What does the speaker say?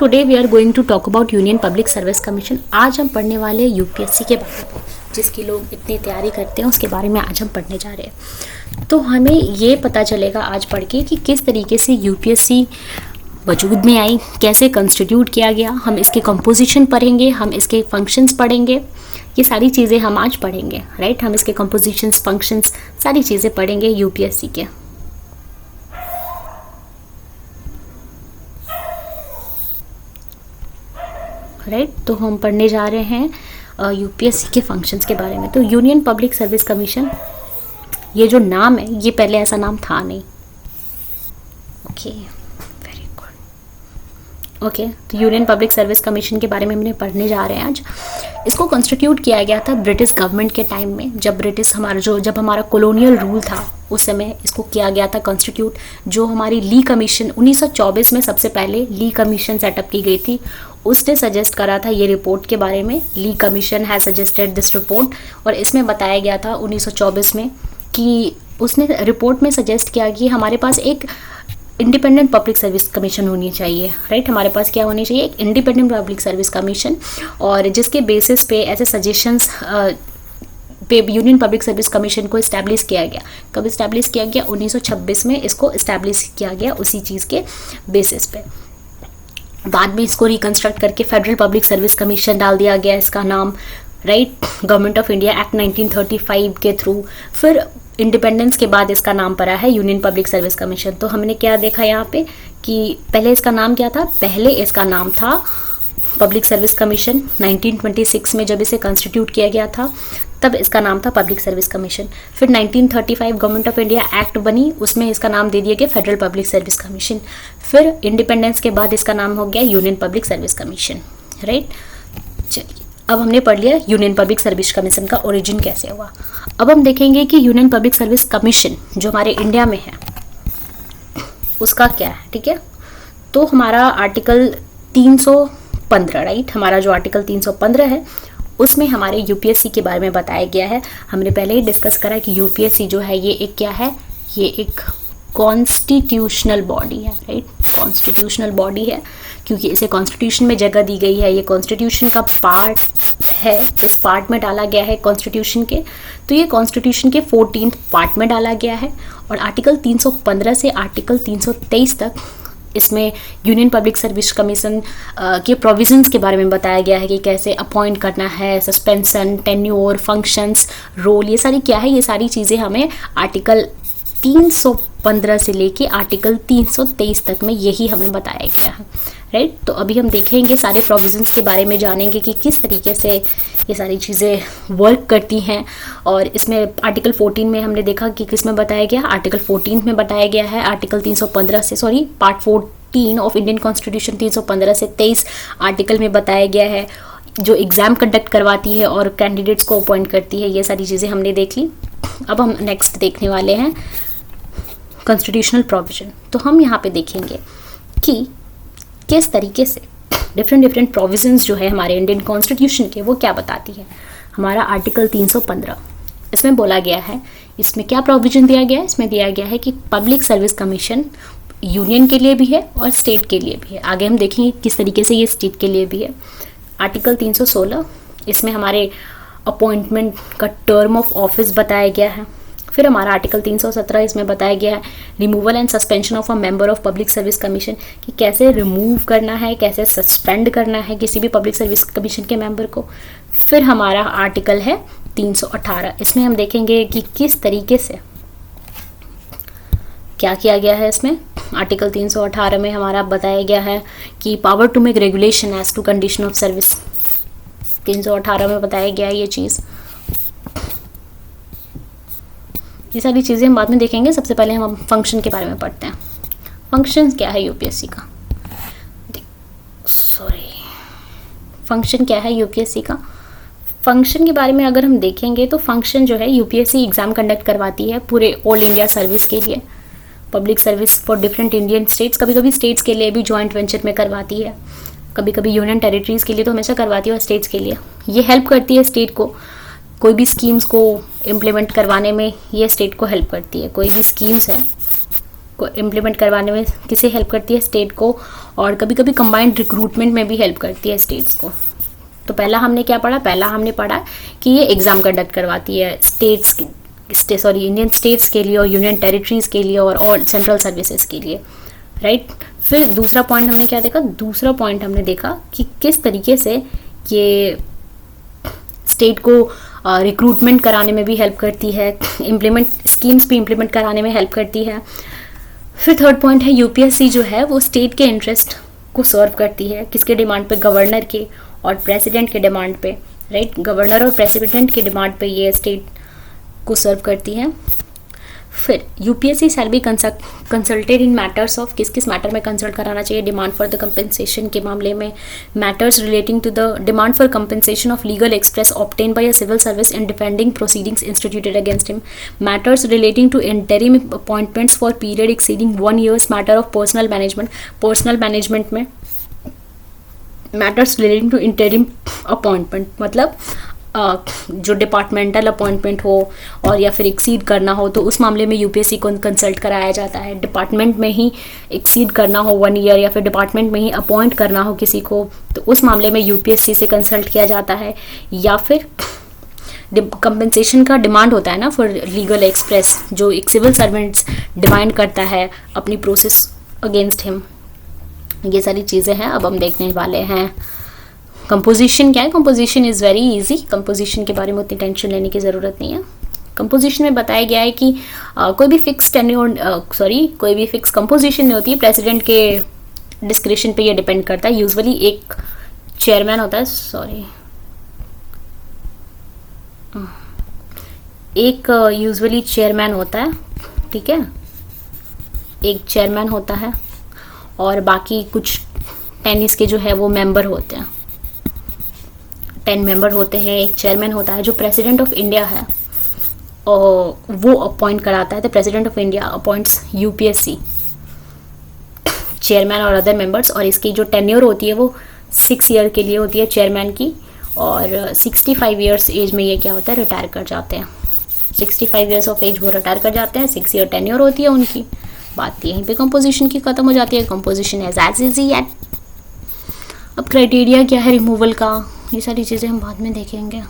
Today we are going to talk about Union Public Service Commission. आज हम पढ़ने वाले यूपीएससी के बारे में, जिसकी लोग इतनी तैयारी करते हैं उसके बारे में आज हम पढ़ने जा रहे हैं। तो हमें ये पता चलेगा आज पढ़ के कि किस तरीके से यूपीएससी वजूद में आई, कैसे कंस्टिट्यूट किया गया। हम इसके कंपोजिशन पढ़ेंगे, हम इसके फंक्शंस पढ़ेंगे, ये सारी चीज़ें हम आज पढ़ेंगे, राइट। हम इसके कंपोजिशंस, फंक्शंस, सारी चीज़ें पढ़ेंगे यूपीएससी के। राइट, तो हम पढ़ने जा रहे हैं यूपीएससी के फंक्शंस के बारे में। तो यूनियन पब्लिक सर्विस कमीशन, ये जो नाम है ये पहले ऐसा नाम था नहीं। Okay, very good. ओके, तो यूनियन पब्लिक सर्विस कमीशन के बारे में हमने पढ़ने जा रहे हैं आज। इसको कॉन्स्टिट्यूट किया गया था ब्रिटिश गवर्नमेंट के टाइम में, जब हमारा कॉलोनियल रूल था उस समय इसको किया गया था कॉन्स्टिट्यूट। जो हमारी ली कमीशन 1924 में सबसे पहले ली कमीशन सेटअप की गई थी, उसने सजेस्ट करा था ये रिपोर्ट के बारे में। Lee commission has suggested this report, और इसमें बताया गया था 1924 में कि उसने रिपोर्ट में सजेस्ट किया कि हमारे पास एक इंडिपेंडेंट पब्लिक सर्विस कमीशन होनी चाहिए, राइट। हमारे पास क्या होनी चाहिए? एक इंडिपेंडेंट पब्लिक सर्विस कमीशन, और जिसके बेसिस पे ऐसे सजेशंस पे यूनियन पब्लिक सर्विस कमीशन को इस्टेब्लिश किया गया। कब इस्टेब्लिश किया गया? 1926 में इसको इस्टेब्लिश किया गया, उसी चीज़ के बेसिस पे। बाद में इसको रिकंस्ट्रक्ट करके फेडरल पब्लिक सर्विस कमीशन डाल दिया गया इसका नाम, right. Government of India act 1935 के थ्रू फिर इंडिपेंडेंस के बाद इसका नाम पड़ा है यूनियन पब्लिक सर्विस कमीशन। तो हमने क्या देखा यहाँ पे कि पहले इसका नाम क्या था? पहले इसका नाम था पब्लिक सर्विस कमीशन। 1926 में जब इसे कॉन्स्टिट्यूट किया गया था तब इसका नाम था पब्लिक सर्विस कमीशन। फिर 1935 गवर्नमेंट ऑफ इंडिया एक्ट बनी, उसमें इसका नाम दे दिया गया फेडरल पब्लिक सर्विस कमीशन। फिर इंडिपेंडेंस के बाद इसका नाम हो गया union Public Service commission, right. चलिए, अब हमने पढ़ लिया यूनियन पब्लिक सर्विस कमीशन का ओरिजिन कैसे हुआ। अब हम देखेंगे कि यूनियन पब्लिक सर्विस कमीशन जो हमारे इंडिया में है उसका क्या है, ठीक है। तो हमारा आर्टिकल 315, राइट, हमारा जो आर्टिकल 315 है उसमें हमारे यूपीएससी के बारे में बताया गया है। हमने पहले ही डिस्कस करा कि यूपीएससी जो है ये एक क्या है? ये एक कॉन्स्टिट्यूशनल बॉडी है, राइट। कॉन्स्टिट्यूशनल बॉडी है क्योंकि इसे कॉन्स्टिट्यूशन में जगह दी गई है। ये कॉन्स्टिट्यूशन का पार्ट है, इस पार्ट में डाला गया है कॉन्स्टिट्यूशन के। तो ये कॉन्स्टिट्यूशन के 14th पार्ट में डाला गया है, और आर्टिकल 315 से आर्टिकल 323 तक इसमें यूनियन पब्लिक सर्विस कमीशन के प्रोविजंस के बारे में बताया गया है कि कैसे अपॉइंट करना है, सस्पेंशन, टेन्योर, फंक्शंस, रोल, ये सारी क्या है, ये सारी चीज़ें हमें आर्टिकल 315 से लेके आर्टिकल 323 तक में यही हमें बताया गया है, राइट। तो अभी हम देखेंगे सारे प्रोविजंस के बारे में, जानेंगे कि किस तरीके से ये सारी चीज़ें वर्क करती हैं। और इसमें आर्टिकल 14 में हमने देखा कि किस में बताया गया, आर्टिकल 14 में बताया गया है। आर्टिकल 315 से पार्ट 14 ऑफ इंडियन कॉन्स्टिट्यूशन 315 से 23 आर्टिकल में बताया गया है, जो एग्ज़ाम कंडक्ट करवाती है और कैंडिडेट्स को अपॉइंट करती है। ये सारी चीज़ें हमने देख ली। अब हम नेक्स्ट देखने वाले हैं कॉन्स्टिट्यूशनल प्रोविजन। तो हम यहाँ पे देखेंगे कि किस तरीके से डिफरेंट प्रोविजंस जो है हमारे इंडियन कॉन्स्टिट्यूशन के, वो क्या बताती है। हमारा आर्टिकल 315, इसमें बोला गया है, इसमें क्या प्रोविजन दिया गया है? इसमें दिया गया है कि पब्लिक सर्विस कमीशन यूनियन के लिए भी है और स्टेट के लिए भी है। आगे हम देखेंगे किस तरीके से ये स्टेट के लिए भी है। आर्टिकल 316, इसमें हमारे अपॉइंटमेंट का टर्म ऑफ ऑफिस बताया गया है। फिर हमारा आर्टिकल 317, इसमें बताया गया है removal and suspension of a member of public Service commission, कि कैसे रिमूव करना है, कैसे सस्पेंड करना है किसी भी पब्लिक सर्विस कमीशन के मेंबर को। फिर हमारा आर्टिकल है 318, इसमें हम देखेंगे कि किस तरीके से क्या किया गया है। इसमें आर्टिकल 318 में हमारा बताया गया है कि power to make regulation as to condition of service, 318 में बताया गया है ये चीज़। ये सारी चीज़ें हम बाद में देखेंगे। सबसे पहले हम फंक्शन के बारे में पढ़ते हैं। फंक्शन क्या है यूपीएससी का? फंक्शन क्या है यूपीएससी का? फंक्शन के बारे में अगर हम देखेंगे तो फंक्शन जो है, यूपीएससी एग्ज़ाम कंडक्ट करवाती है पूरे ऑल इंडिया सर्विस के लिए, public service for different Indian states. कभी कभी स्टेट्स के लिए भी जॉइंट वेंचर में करवाती है, कभी कभी यूनियन टेरिटरीज़ के लिए तो हमेशा करवाती है, और स्टेट्स के लिए ये हेल्प करती है स्टेट को कोई भी स्कीम्स को इम्प्लीमेंट करवाने में। ये स्टेट को हेल्प करती है। कोई भी स्कीम्स है, को इम्प्लीमेंट करवाने में किसे हेल्प करती है, स्टेट को, और कभी कभी कंबाइंड रिक्रूटमेंट में भी हेल्प करती है स्टेट्स को। तो पहला हमने क्या पढ़ा, पहला हमने पढ़ा कि ये एग्ज़ाम कंडक्ट करवाती है इंडियन स्टेट्स के लिए और यूनियन टेरिटरीज के लिए और सेंट्रल सर्विसेज के लिए, राइट। फिर दूसरा पॉइंट हमने क्या देखा, दूसरा पॉइंट हमने देखा कि किस तरीके से ये स्टेट को रिक्रूटमेंट कराने में भी हेल्प करती है, स्कीम्स भी इम्प्लीमेंट कराने में हेल्प करती है। फिर थर्ड पॉइंट है यूपीएससी जो है वो स्टेट के इंटरेस्ट को सर्व करती है, किसके डिमांड पे, गवर्नर के और प्रेसिडेंट के डिमांड पे, राइट। गवर्नर और प्रेसिडेंट के डिमांड पे ये स्टेट को सर्व करती है। फिर UPSC shall be consulted in matters of, किस किस मैटर में कंसल्ट कराना चाहिए, डिमांड फॉर द कंपनसेशन के मामले में, matters relating to the demand for compensation of legal express obtain by a civil service in defending proceedings instituted against him, matters relating to interim appointments for period exceeding 1 year, matter of personal management में, matters relating to interim appointment मतलब जो departmental appointment हो और या फिर exceed करना हो तो उस मामले में यूपीएससी को कंसल्ट कराया जाता है। डिपार्टमेंट में ही एक्सीड करना हो 1 year या फिर डिपार्टमेंट में ही अपॉइंट करना हो किसी को तो उस मामले में यूपीएससी से कंसल्ट किया जाता है। या फिर कंपनसेशन का डिमांड होता है ना फॉर लीगल एक्सप्रेस, जो एक सिविल सर्वेंट्स डिमांड करता है अपनी प्रोसेस अगेंस्ट हिम। ये सारी चीज़ें हैं, अब हम देखने वाले हैं कंपोजिशन क्या है। Composition is very easy, composition के बारे में उतनी टेंशन लेने की ज़रूरत नहीं है। कंपोजिशन में बताया गया है कि कोई भी फिक्स कंपोजिशन नहीं होती है, प्रेसिडेंट के डिस्क्रिप्शन पे ये डिपेंड करता है। यूजुअली एक चेयरमैन होता है, यूजुअली चेयरमैन होता है, ठीक है, एक चेयरमैन होता है और बाकी कुछ 10 इसके जो है वो मेंबर होते हैं, 10 मेंबर होते हैं। एक चेयरमैन होता है जो प्रेसिडेंट ऑफ इंडिया है और वो अपॉइंट कराता है। The president of India appoints UPSC chairman और अदर मेंबर्स, और इसकी जो टेन्योर होती है वो 6 year के लिए होती है चेयरमैन की, और 65 years एज में ये क्या होता है, रिटायर कर जाते हैं। 65 years ऑफ एज वो रिटायर कर जाते हैं, 6 year टेन्योर होती है उनकी। बात यहीं पे कंपोजिशन की खत्म हो जाती है। कंपोजिशन एज इजी एट। अब क्राइटेरिया क्या है रिमूवल का, ये सारी चीज़ें हम बाद में देखेंगे।